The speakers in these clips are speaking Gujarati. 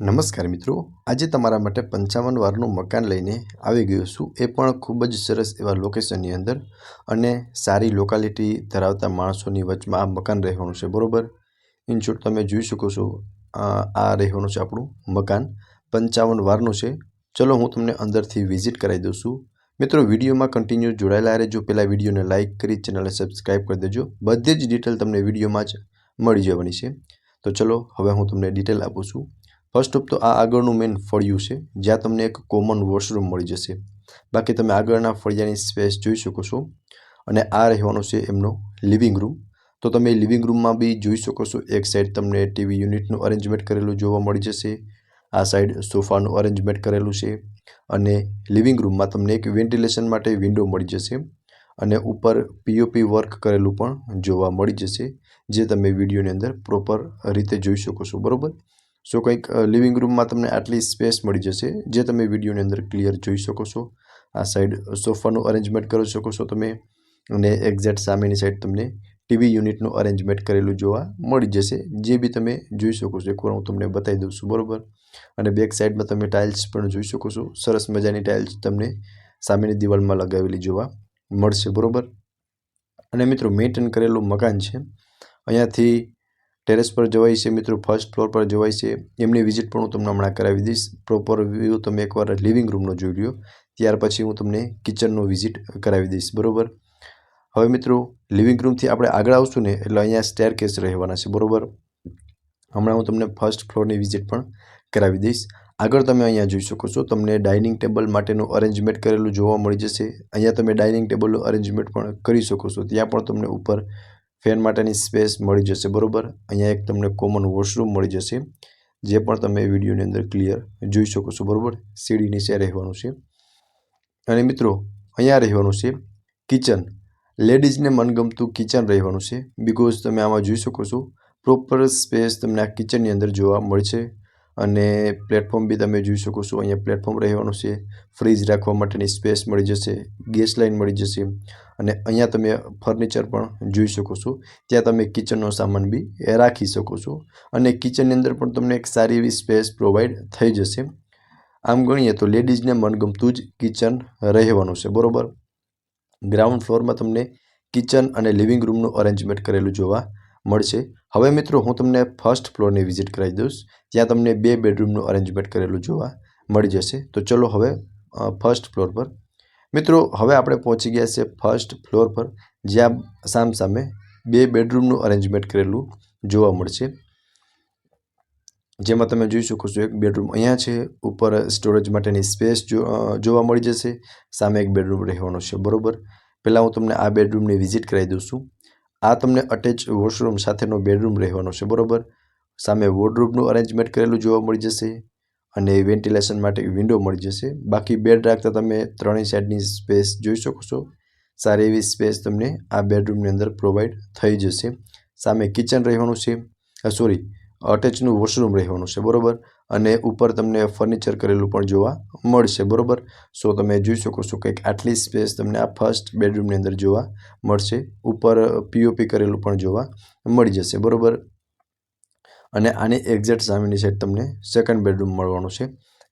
નમસ્કાર મિત્રો, આજે તમારા માટે 55 વારનું મકાન લઈને આવી ગયો છું. એ પણ ખૂબ જ સરસ એવા લોકેશનની અંદર અને સારી લોકાલિટી ધરાવતા માણસોની વચમાં આ મકાન રહેવાનું છે. બરોબર, ઇન શોર્ટ તમે જોઈ શકો છો, આ રહેવાનું છે આપણું મકાન. 55 વારનું છે. ચલો હું તમને અંદરથી વિઝિટ કરાવી દઉં છું. મિત્રો, વિડીયોમાં કન્ટિન્યુ જોડાયેલા રહેજો. પહેલાં વિડીયોને લાઇક કરી ચેનલને સબસ્ક્રાઈબ કરી દેજો. બધી જ ડિટેલ તમને વિડીયોમાં જ મળી જવાની છે. તો ચલો હવે હું તમને ડિટેલ આપું છું. ફર્સ્ટ ઓફ તો આ આગળનું મેઇન ફળિયું છે, જ્યાં તમને એક કોમન વોશરૂમ મળી જશે. બાકી તમે આગળના ફળિયાની સ્પેસ જોઈ શકો છો. અને આ રહેવાનો છે એમનો લિવિંગ રૂમ. તો તમે લિવિંગ રૂમમાં બી જોઈ શકો છો, એક સાઈડ તમને ટીવી યુનિટનું અરેન્જમેન્ટ કરેલું જોવા મળી જશે. આ સાઈડ સોફાનું અરેન્જમેન્ટ કરેલું છે. અને લિવિંગ રૂમમાં તમને એક વેન્ટિલેશન માટે વિન્ડો મળી જશે. અને ઉપર પીઓપી વર્ક કરેલું પણ જોવા મળી જશે, જે તમે વિડીયોની અંદર પ્રોપર રીતે જોઈ શકો છો. બરાબર, સો કંઈક લિવિંગ રૂમમાં તમને આટલી સ્પેસ મળી જશે, જે તમે વિડીયોની અંદર ક્લિયર જોઈ શકો છો. આ સાઈડ સોફાનું અરેન્જમેન્ટ કરી શકો છો તમે. અને એક્ઝેક્ટ સામેની સાઈડ તમને ટીવી યુનિટનું અરેન્જમેન્ટ કરેલું જોવા મળી જશે, જે બી તમે જોઈ શકો છો. એકવાર હું તમને બતાવી દઉં છું. બરાબર, અને બેક સાઈડમાં તમે ટાઇલ્સ પણ જોઈ શકો છો. સરસ મજાની ટાઇલ્સ તમને સામેની દિવાલમાં લગાવેલી જોવા મળશે. બરાબર, અને મિત્રો મેન્ટેન કરેલું મકાન છે. અહીંયાથી ટેરેસ પર જવાય છે. મિત્રો, ફર્સ્ટ ફ્લોર પર જવાય છે. એમની વિઝિટ પણ હું તમને હમણાં કરાવી દઈશ. પ્રોપર વ્યૂ તમે એકવાર લિવિંગ રૂમનો જોઈ લ્યો, ત્યાર પછી હું તમને કિચનનો વિઝિટ કરાવી દઈશ. બરાબર, હવે મિત્રો લિવિંગ રૂમથી આપણે આગળ આવશું ને, એટલે અહીંયા સ્ટેરકેસ રહેવાના છે. બરાબર, હમણાં હું તમને ફર્સ્ટ ફ્લોરની વિઝિટ પણ કરાવી દઈશ. આગળ તમે અહીંયા જોઈ શકો છો, તમને ડાઇનિંગ ટેબલ માટેનું અરેન્જમેન્ટ કરેલું જોવા મળી જશે. અહીંયા તમે ડાઇનિંગ ટેબલનું અરેન્જમેન્ટ પણ કરી શકો છો. ત્યાં પણ તમને ઉપર ફેન માટેની સ્પેસ મળી જશે. બરાબર, અહીંયા એક તમને કોમન વોશરૂમ મળી જશે, જે પણ તમે વિડીયોની અંદર ક્લિયર જોઈ શકો છો. બરાબર, સીડી નીચે રહેવાનું છે. અને મિત્રો અહીંયા રહેવાનું છે કિચન. લેડીઝને મનગમતું કિચન રહેવાનું છે. બિકોઝ તમે આમાં જોઈ શકો છો, પ્રોપર સ્પેસ તમને આ કિચનની અંદર જોવા મળશે. અને પ્લેટફોર્મ બી તમે જોઈ શકો છો. અહીંયા પ્લેટફોર્મ રહેવાનું છે. ફ્રીજ રાખવા માટેની સ્પેસ મળી જશે. ગેસ લાઇન મળી જશે. અને અહીંયા તમે ફર્નિચર પણ જોઈ શકો છો. ત્યાં તમે કિચનનો સામાન બી રાખી શકો છો. અને કિચનની અંદર પણ તમને એક સારી એવી સ્પેસ પ્રોવાઈડ થઈ જશે. આમ ગણીએ તો લેડીઝને મનગમતું જ કિચન રહેવાનું છે. બરાબર, ગ્રાઉન્ડ ફ્લોરમાં તમને કિચન અને લિવિંગ રૂમનું અરેન્જમેન્ટ કરેલું જોવા મળશે. હવે મિત્રો હું તમને ફર્સ્ટ ફ્લોરની વિઝિટ કરાવી દઉં. ત્યાં તમને 2 બેડરૂમનું અરેન્જમેન્ટ કરેલું જોવા મળી જશે. તો ચલો હવે ફર્સ્ટ ફ્લોર પર. મિત્રો હવે આપણે પહોંચી ગયા છે ફર્સ્ટ ફ્લોર પર, જ્યાં સામે 2 બેડરૂમનું અરેન્જમેન્ટ કરેલું જોવા મળશે. જેમાં તમે જોઈ શકો છો, એક બેડરૂમ અહીંયા છે. ઉપર સ્ટોરેજ માટેની સ્પેસ જોવા મળી જશે. સામે એક બેડરૂમ રહેવાનો છે. બરાબર, પહેલાં હું તમને આ બેડરૂમની વિઝિટ કરાવી દઉં છું. આ તમને અટેચ વોશરૂમ સાથેનો બેડરૂમ રહેવાનો છે. બરાબર, સામે વોર્ડરોબનું અરેન્જમેન્ટ કરેલું જોવા મળી જશે. અને વેન્ટિલેશન માટે વિન્ડો મળી જશે. બાકી બેડ રાખતા તમે ત્રણેય સાઈડની સ્પેસ જોઈ શકો છો. સારી એવી સ્પેસ તમને આ બેડરૂમની અંદર પ્રોવાઈડ થઈ જશે. સામે કિચન રહેવાનું છે, અટેચનું વોશરૂમ રહેવાનું છે. બરાબર, અને ઉપર તમને ફર્નિચર કરેલું પણ જોવા મળશે. બરાબર, સો તમે જોઈ શકો છો કંઈક આટલી સ્પેસ તમને આ ફર્સ્ટ બેડરૂમની અંદર જોવા મળશે. ઉપર પીઓપી કરેલું પણ જોવા મળી જશે. બરાબર, અને આની એક્ઝેક્ટ સામેની સાઈડ તમને સેકન્ડ બેડરૂમ મળવાનું છે,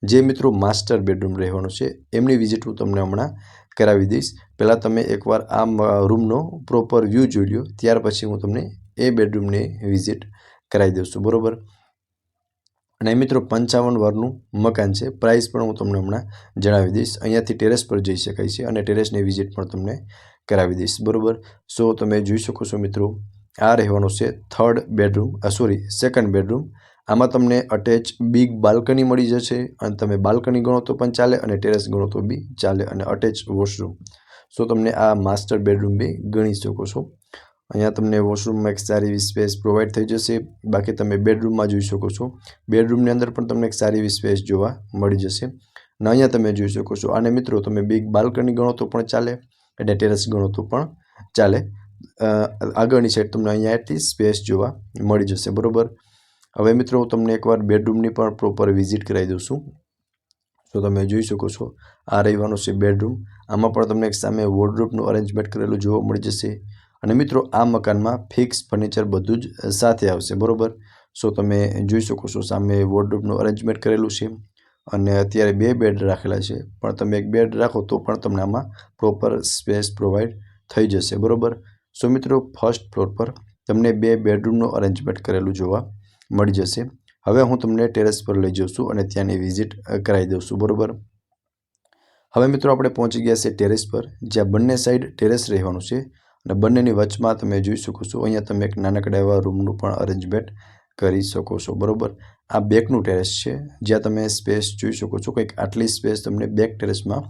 જે મિત્રો માસ્ટર બેડરૂમ રહેવાનું છે. એમની વિઝિટ હું તમને હમણાં કરાવી દઈશ. પહેલાં તમે એકવાર આ રૂમનો પ્રોપર વ્યૂ જોઈ લો, ત્યાર પછી હું તમને એ બેડરૂમની વિઝિટ કરાવી દઉં છું. બરાબર, અને મિત્રો 55 વારનું મકાન છે. પ્રાઇસ પણ હું તમને હમણાં જણાવી દઈશ. અહીંયાથી ટેરેસ પર જઈ શકાય છે, અને ટેરેસની વિઝિટ પણ તમને કરાવી દઈશ. બરાબર, સો તમે જોઈ શકો છો મિત્રો, આ રહેવાનો છે સેકન્ડ બેડરૂમ. આમાં તમને અટેચ બિગ બાલ્કની મળી જશે. અને તમે બાલ્કની ગણો તો પણ ચાલે, અને ટેરેસ ગણો તો બી ચાલે. અને અટેચ વોશરૂમ, સો તમને આ માસ્ટર બેડરૂમ બી ગણી શકો છો. અહીંયા તમને વોશરૂમમાં એક સારી એવી સ્પેસ પ્રોવાઈડ થઈ જશે. બાકી તમે બેડરૂમમાં જોઈ શકો છો, બેડરૂમની અંદર પણ તમને એક સારી એવી સ્પેસ જોવા મળી જશે. અને અહીંયા તમે જોઈ શકો છો, આને મિત્રો તમે બિગ બાલ્કની ગણો તો પણ ચાલે, અને ટેરેસ ગણો તો પણ ચાલે. આગળની સાઈડ તમને અહીંયા એટલી સ્પેસ જોવા મળી જશે. બરાબર, હવે મિત્રો હું તમને એકવાર બેડરૂમની પણ પ્રોપર વિઝિટ કરાવી દઉં છું. તો તમે જોઈ શકો છો, આ રહેવાનું છે બેડરૂમ. આમાં પણ તમને એક સામે વોર્ડરોબનું અરેન્જમેન્ટ કરેલું જોવા મળી જશે. અને મિત્રો આ મકાનમાં ફિક્સ ફર્નિચર બધું જ સાથે આવશે. બરાબર, સો તમે જોઈ શકો છો સામે વોર્ડરોબનું અરેન્જમેન્ટ કરેલું છે અને અત્યારે 2 બેડ રાખેલા છે, પણ તમે એક બેડ રાખો તો પણ તમને આમાં પ્રોપર સ્પેસ પ્રોવાઈડ થઈ જશે, બરાબર. સો મિત્રો, ફર્સ્ટ ફ્લોર પર તમને 2 બેડરૂમનું અરેન્જમેન્ટ કરેલું જોવા મળી જશે. હવે હું તમને ટેરેસ પર લઈ જાઉં છું અને ત્યાંની વિઝિટ કરાવી દઉં છું, બરાબર. હવે મિત્રો આપણે પહોંચી ગયા છે ટેરેસ પર, જ્યાં બંને સાઈડ ટેરેસ રહેવાનું છે અને બંનેની વચમાં તમે જોઈ શકો છો અહીંયા તમે એક નાનકડા એવા રૂમનું પણ અરેન્જમેન્ટ કરી શકો છો, બરાબર. આ બેકનું ટેરેસ છે, જ્યાં તમે સ્પેસ જોઈ શકો છો. કંઈક આટલી સ્પેસ તમને બેક ટેરેસમાં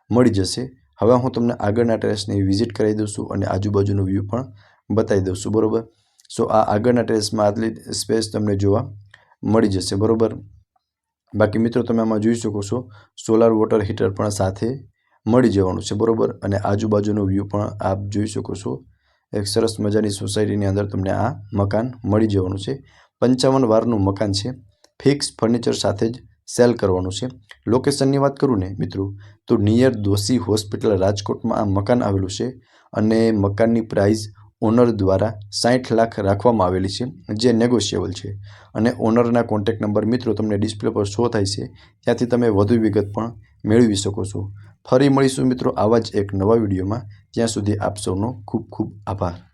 મળી જશે. હવે હું તમને આગળના ટેરેસની વિઝિટ કરાવી દઉં છું અને આજુબાજુનો વ્યૂ પણ બતાવી દઉં છું, બરાબર. સો આ આગળના ટેરેસમાં આટલી સ્પેસ તમને જોવા મળી જશે, બરાબર. બાકી મિત્રો તમે આમાં જોઈ શકો છો સોલાર વોટર હીટર પણ સાથે મળી જવાનું છે, બરાબર. અને આજુબાજુનો વ્યૂ પણ આપ જોઈ શકો છો. એક સરસ મજાની સોસાયટીની અંદર તમને આ મકાન મળી જવાનું છે. 55 વારનું મકાન છે. ફિક્સ ફર્નિચર સાથે જ સેલ કરવાનું છે. લોકેશનની વાત કરું ને મિત્રો, તો નિયર દોશી હોસ્પિટલ રાજકોટમાં આ મકાન આવેલું છે અને મકાનની પ્રાઇસ ઓનર દ્વારા 60 લાખ રાખવામાં આવેલી છે, જે નેગોશિયેબલ છે. અને ઓનરના કોન્ટેક્ટ નંબર મિત્રો તમને ડિસ્પ્લે પર શો થાય છે, ત્યાંથી તમે વધુ વિગત પણ મેળવી શકો છો. ફરી મળીશું મિત્રો આવા જ એક નવા વિડીયોમાં. ત્યાં સુધી આપ સૌનો ખૂબ ખૂબ આભાર.